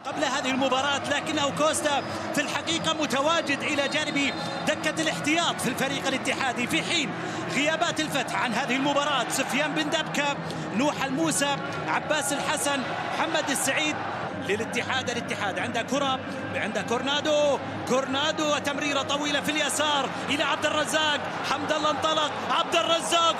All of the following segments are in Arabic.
قبل هذه المباراة، لكنه كوستا في الحقيقة متواجد إلى جانب دكة الاحتياط في الفريق الاتحادي، في حين غيابات الفتح عن هذه المباراة سفيان بن دبكة، نوح الموسى، عباس الحسن، محمد السعيد. الاتحاد عنده كرة، عنده كورنادو وتمريرة طويلة في اليسار إلى عبد الرزاق. حمد الله انطلق، عبد الرزاق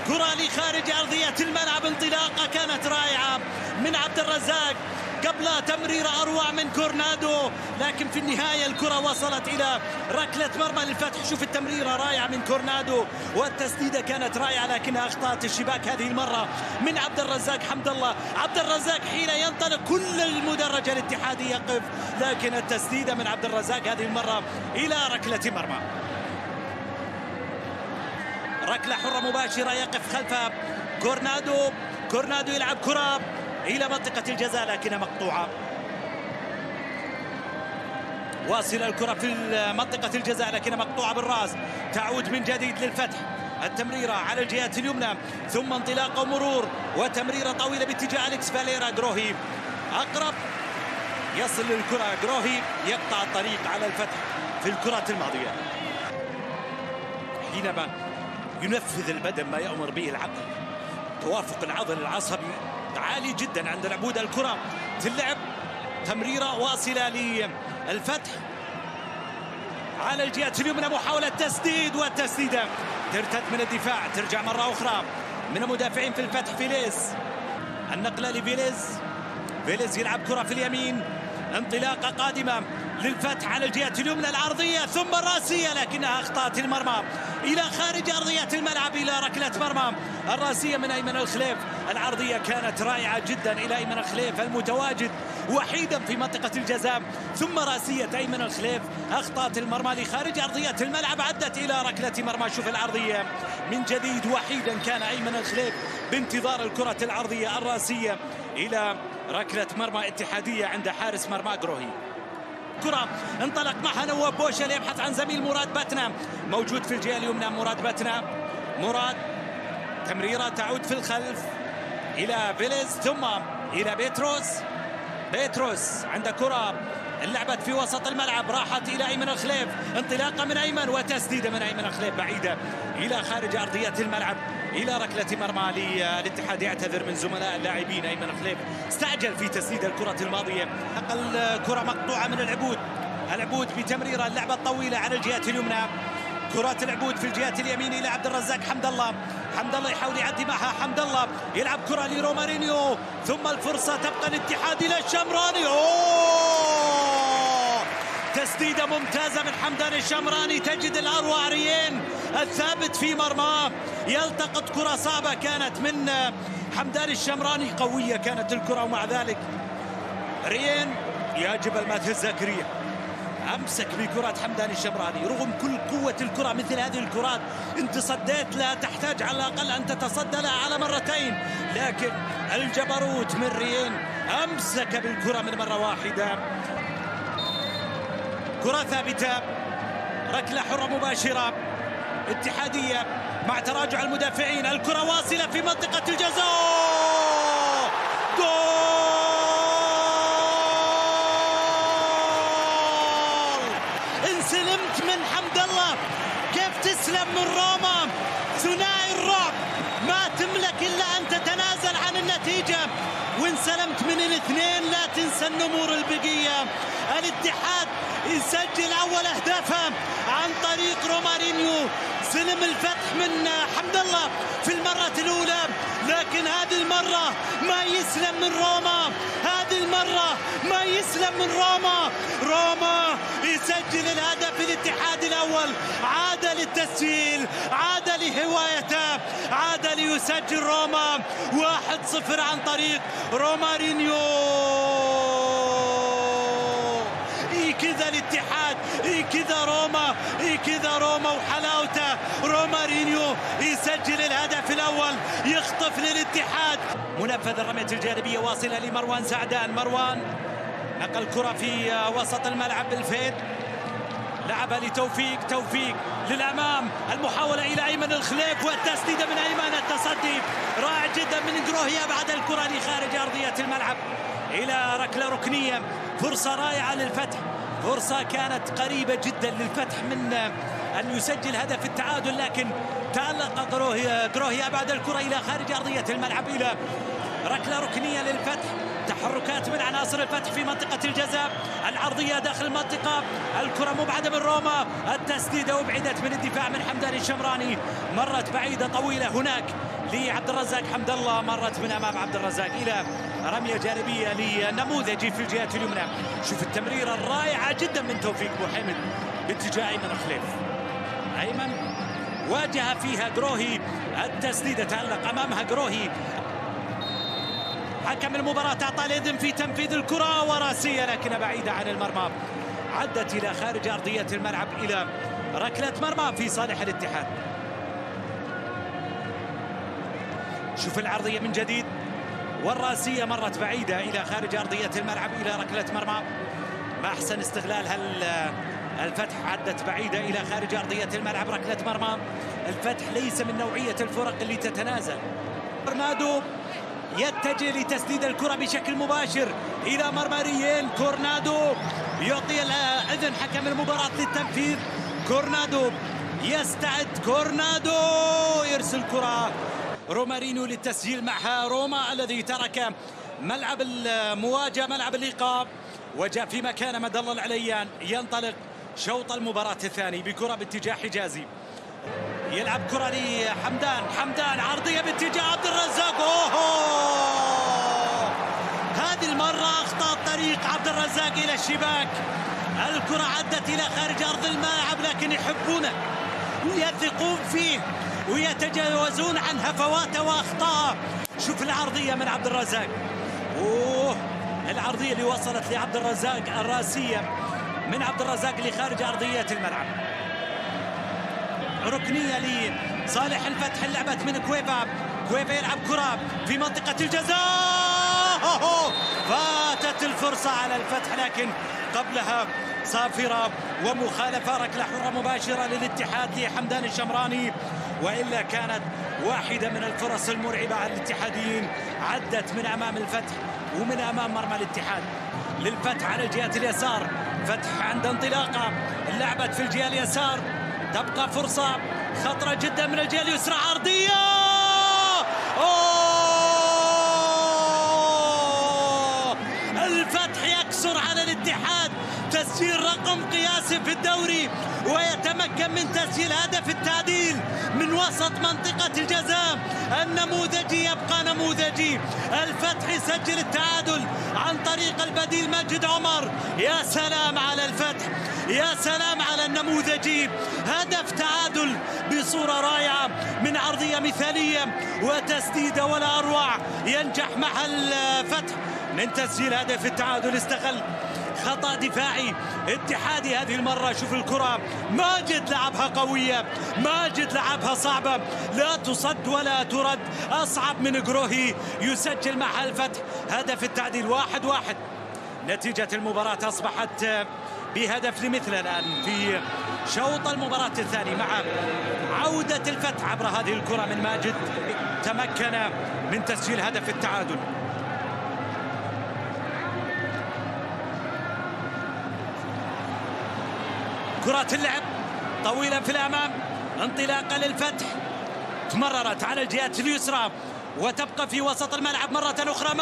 كرة لخارج أرضية الملعب، انطلاقة كانت رائعة من عبد الرزاق قبل تمريرة أروع من كورنادو، لكن في النهاية الكرة وصلت إلى ركلة مرمى للفتح. شوف التمريرة رائعة من كورنادو والتسديدة كانت رائعة، لكنها أخطأت الشباك هذه المرة من عبد الرزاق. حمد الله، عبد الرزاق حين ينطلق كل المدرج الاتحادي يقف، لكن التسديدة من عبد الرزاق هذه المرة إلى ركلة مرمى. ركلة حرة مباشرة يقف خلفها كورنادو يلعب كرة إلى منطقة الجزاء لكنها مقطوعة. واصل الكرة في منطقة الجزاء لكنها مقطوعة بالراس، تعود من جديد للفتح. التمريرة على الجهة اليمنى ثم انطلاق ومرور وتمريرة طويلة باتجاه أليكس فاليرا. جروهي أقرب، يصل للكرة، جروهي يقطع الطريق على الفتح في الكرات الماضية. حينما ينفذ البدن ما يأمر به العقل، توافق العضل العصبي عالي جدا عند العبود. الكرة تلعب، تمريرة واصلة للفتح على الجهة اليمنى، محاولة تسديد والتسديدة ترتد من الدفاع، ترجع مرة أخرى من المدافعين في الفتح. النقلة لفيليز يلعب كرة في اليمين، انطلاقة قادمة للفتح على الجهة اليمنى، العرضية ثم الراسية لكنها أخطأت المرمى إلى خارج أرضية الملعب إلى ركلة مرمى. الراسية من أيمن الخليف، العرضية كانت رائعة جدا إلى أيمن الخليف المتواجد وحيدا في منطقة الجزاء، ثم راسية أيمن الخليف أخطأت المرمى لخارج أرضية الملعب، عدت إلى ركلة مرمى. شوف العرضية من جديد، وحيدا كان أيمن الخليف بانتظار الكرة العرضية الراسية إلى ركلة مرمى اتحادية عند حارس مرمى جروهي. كرة انطلق معها نواب بوشل يبحث عن زميل مراد بتنا، موجود في الجهة اليمنى مراد بتنا. تمريرة تعود في الخلف إلى فيليز ثم إلى بيتروس عند كرة اللعبت في وسط الملعب، راحت إلى أيمن الخليف، انطلاقة من أيمن وتسديدة من أيمن الخليف بعيدة إلى خارج أرضية الملعب إلى ركلة مرمى للاتحاد. يعتذر من زملاء اللاعبين، أيمن الخليف استعجل في تسديد الكرة الماضية. أقل كرة مقطوعة من العبود بتمريرة، اللعبة الطويلة على الجهة اليمنى، كرات العبود في الجهة اليمين إلى عبد الرزاق. حمد الله يحاول يعدي معها، حمد الله يلعب كرة لرومارينيو ثم الفرصة تبقى الاتحاد إلى الشمراني. تسديدة ممتازة من حمدان الشمراني، تجد الأروع ريين الثابت في مرماه، يلتقط كرة صعبة كانت من حمدان الشمراني، قوية كانت الكرة ومع ذلك ريين يا جبل ما تهز زكريا أمسك بكرة حمدان الشمراني. رغم كل قوة الكرة، مثل هذه الكرات انت صديت لا تحتاج على الأقل أن تتصدى لها على مرتين، لكن الجبروت من ريين أمسك بالكرة من مرة واحدة. كرة ثابتة، ركلة حرة مباشرة اتحادية مع تراجع المدافعين، الكرة واصلة في منطقة الجزاء، جول! انسلمت من حمد الله، كيف تسلم من روما؟ ثنائي الرعب، ما تملك إلا أن تتنازل عن النتيجة، وانسلمت من الاثنين. لا تنسى النمور البقية. الاتحاد يسجل أول أهدافه عن طريق رومارينيو، سلم الفتح من حمد الله في المرة الأولى، لكن هذه المرة ما يسلم من روما، هذه المرة ما يسلم من روما يسجل الهدف الاتحاد الأول، عاد للتسجيل، عاد لهوايته، عاد ليسجل روما 1-0 عن طريق رومارينيو. كذا الاتحاد، كذا روما وحلاوته. رومارينيو يسجل الهدف الأول، يخطف للاتحاد. منفذ الرمية الجانبية واصلة لمروان سعدان، مروان نقل كرة في وسط الملعب بالفيد، لعبها لتوفيق، توفيق للامام، المحاوله الى ايمن الخليف والتسديده من ايمن، التصدي رائع جدا من جروهي، بعد الكره لخارج ارضيه الملعب الى ركله ركنيه. فرصه رائعه للفتح، فرصه كانت قريبه جدا للفتح من ان يسجل هدف التعادل، لكن تألق جروهي بعد الكره الى خارج ارضيه الملعب الى ركله ركنيه للفتح. تحركات من عناصر الفتح في منطقة الجزاء، العرضية داخل المنطقة، الكرة مبعدة من روما، التسديدة وبعدت من الدفاع من حمدان الشمراني، مرت بعيدة طويلة هناك لعبد الرزاق حمد الله، مرت من أمام عبد الرزاق إلى رمية جانبية لنموذجي في الجهة اليمنى. شوف التمريرة الرائعة جدا من توفيق بوحيمد باتجاه أيمن الخليف، أيمن واجه فيها جروهي، التسديدة تألق أمامها جروهي. حكم المباراة أعطى الإذن في تنفيذ الكرة وراسية لكن بعيدة عن المرمى، عدت إلى خارج أرضية الملعب إلى ركلة مرمى في صالح الاتحاد. شوف العرضية من جديد والراسية مرت بعيدة إلى خارج أرضية الملعب إلى ركلة مرمى. ما أحسن استغلالها الفتح، عدت بعيدة إلى خارج أرضية الملعب، ركلة مرمى. الفتح ليس من نوعية الفرق اللي تتنازل. كورنادو يتجه لتسديد الكرة بشكل مباشر إلى مرمى ريين، كورنادو يعطي إذن حكم المباراة للتنفيذ، كورنادو يستعد، كورنادو يرسل كرة رومارينو للتسجيل معها روما الذي ترك ملعب المواجهة ملعب اللقاء وجاء في مكان مد الله العليان. ينطلق شوط المباراة الثاني بكرة باتجاه حجازي، يلعب كرة لحمدان، حمدان عرضية باتجاه عبد الرزاق، هذه المرة أخطأ طريق عبد الرزاق إلى الشباك، الكرة عدت إلى خارج أرض الملعب لكن يحبونه ويثقون فيه ويتجاوزون عن هفواته وأخطاءه. شوف العرضية من عبد الرزاق، العرضية اللي وصلت لعبد الرزاق، الراسية من عبد الرزاق لخارج أرضية الملعب. ركنية لصالح الفتح، لعبت من كويفا، كويفا يلعب كرة في منطقة الجزاء، فاتت الفرصة على الفتح لكن قبلها صافرة ومخالفة، ركلة حرة مباشرة للاتحاد لحمدان الشمراني، وإلا كانت واحدة من الفرص المرعبة على الاتحاديين، عدت من أمام الفتح ومن أمام مرمى الاتحاد. للفتح على الجهة اليسار، فتح عند انطلاقة لعبت في الجهة اليسار، تبقى فرصة خطرة جدا من الجهة اليسرى، عرضية الفتح يكسر على الاتحاد تسجيل رقم قياسي في الدوري ويتمكن من تسجيل هدف التعديل من وسط منطقة الجزاء. النموذجي يبقى نموذجي، الفتح يسجل التعادل عن طريق البديل ماجد عمر. يا سلام على الفتح، يا سلام على النموذجي، هدف تعادل بصورة رائعة من عرضية مثالية وتسديدة ولا أروع، ينجح مع الفتح من تسجيل هدف التعادل. استغل خطأ دفاعي اتحادي هذه المرة. شوف الكرة، ماجد لعبها قوية، ماجد لعبها صعبة، لا تصد ولا ترد، أصعب من جروهي، يسجل مع الفتح هدف التعديل. 1-1 نتيجة المباراة أصبحت بهدف لمثل الآن في شوط المباراة الثاني مع عودة الفتح عبر هذه الكرة من ماجد، تمكن من تسجيل هدف التعادل. كرة اللعب طويلة في الأمام، انطلاقة للفتح، تمررت على الجهة اليسرى وتبقى في وسط الملعب مرة أخرى.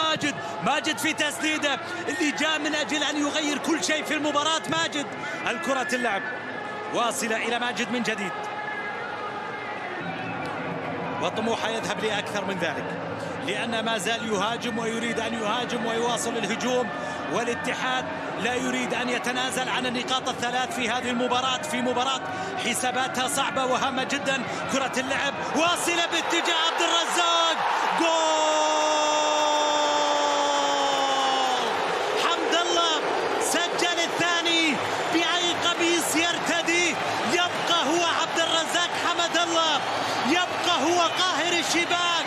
ماجد في تسديده اللي جاء من أجل أن يغير كل شيء في المباراة. ماجد، الكرة اللعب واصلة إلى ماجد من جديد، وطموحه يذهب لأكثر من ذلك لأن ما زال يهاجم ويريد أن يهاجم ويواصل الهجوم، والاتحاد لا يريد أن يتنازل عن النقاط الثلاث في هذه المباراة، في مباراة حساباتها صعبة وهامة جدا. كرة اللعب واصلة باتجاه عبد الرزاق، جول! حمد الله سجل الثاني بأي قميص يرتدي، يبقى هو عبد الرزاق حمد الله، يبقى هو قاهر الشباك.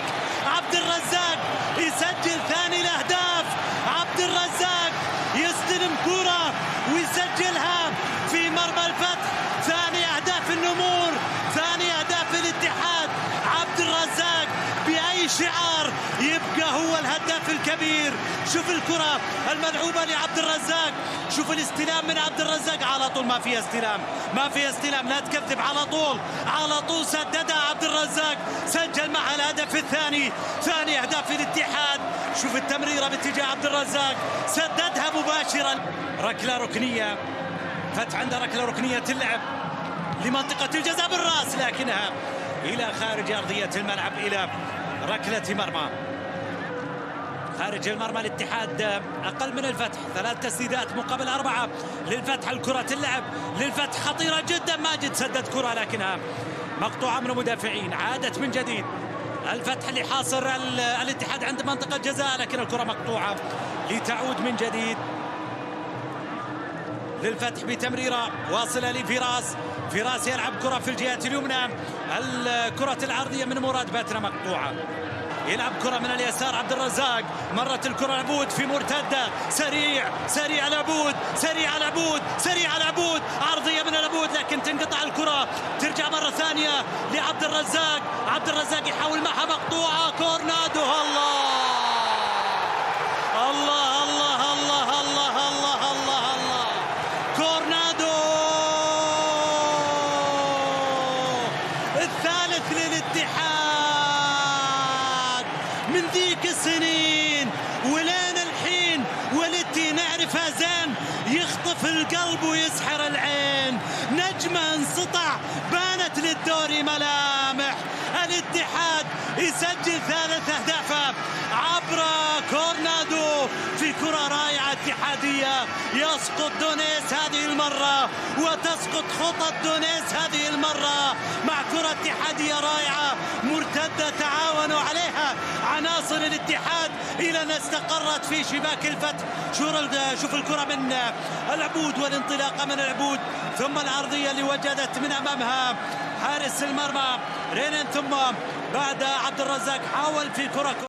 عبد الرزاق يسجل ثاني الأهداف، عبد الرزاق يستلم كرة ويسجلها في مرمى الفتح. ثاني أهداف النمور، ثاني أهداف الاتحاد. عبد الرزاق بأي شعار يبقى هو الهداف الكبير. شوف الكرة الملعوبة لعبد الرزاق، شوف الاستلام من عبد الرزاق، على طول ما في استلام، ما في استلام، لا تكذب، على طول سددها عبد الرزاق، سجل معها الهدف الثاني، ثاني أهداف الاتحاد. شوف التمريرة باتجاه عبد الرزاق، سددها مباشرا. ركلة ركنية، فتح عنده ركلة ركنية تلعب لمنطقة الجزاء بالراس، لكنها إلى خارج أرضية الملعب، إلى ركلة مرمى خارج المرمى. الاتحاد أقل من الفتح، 3 تسديدات مقابل 4 للفتح. الكرة تلعب للفتح خطيرة جدا، ماجد سدد كرة لكنها مقطوعة من المدافعين. عادت من جديد الفتح اللي حاصر الاتحاد عند منطقة جزاء، لكن الكرة مقطوعة لتعود من جديد للفتح بتمريرة واصلة لفراس يلعب كرة في الجهة اليمنى. الكرة العرضية من مراد باتنا مقطوعة. يلعب كرة من اليسار عبد الرزاق، مرت الكرة لعبود في مرتدة، سريع لعبود، عرضية من لعبود لكن تنقطع الكرة، ترجع مرة ثانية لعبد الرزاق. عبد الرزاق يحاول معها، مقطوعة. كورنادو، الله كورنادو الثالث للاتحاد من ذيك السنين ولين الحين، والتي نعرفها زين، يخطف القلب ويسحر العين. نجمة انسطع بانت للدوري ملامح. الاتحاد يسجل 3 أهدافه عبر كورنادو في كرة رائعة اتحادية. يسقط دونيس هذه المرة، وتسقط خطط دونيس هذه المرة مع كرة اتحادية رائعة مرتدة تعاونوا عليها عناصر الاتحاد إلى أن استقرت في شباك الفتح. شوف الكرة من العبود والانطلاقة من العبود، ثم العرضية اللي وجدت من أمامها حارس المرمى رينن، ثم بعد عبد الرزاق حاول في كرة